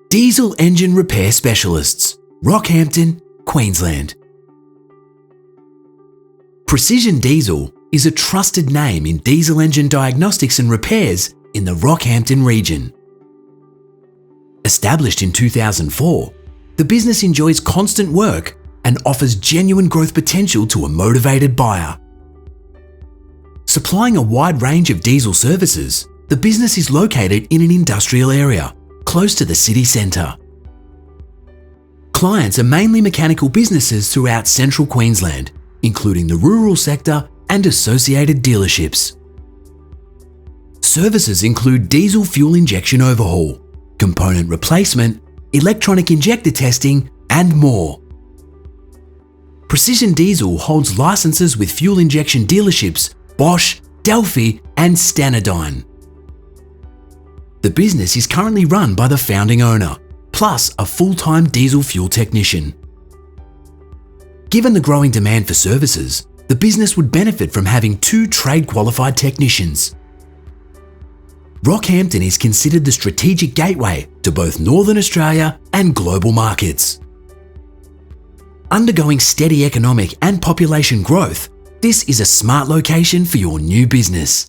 Diesel Engine Repair Specialists, Rockhampton, Queensland. Precision Diesel is a trusted name in diesel engine diagnostics and repairs in the Rockhampton region. Established in 2004, the business enjoys constant work and offers genuine growth potential to a motivated buyer. Supplying a wide range of diesel services, the business is located in an industrial area, close to the city centre. Clients are mainly mechanical businesses throughout central Queensland, including the rural sector and associated dealerships. Services include diesel fuel injection overhaul, component replacement, electronic injector testing, and more. Precision Diesel holds licenses with fuel injection dealerships Bosch, Delphi, and Stanadyne. The business is currently run by the founding owner, plus a full-time diesel fuel technician. Given the growing demand for services, the business would benefit from having 2 trade-qualified technicians. Rockhampton is considered the strategic gateway to both Northern Australia and global markets. Undergoing steady economic and population growth, this is a smart location for your new business.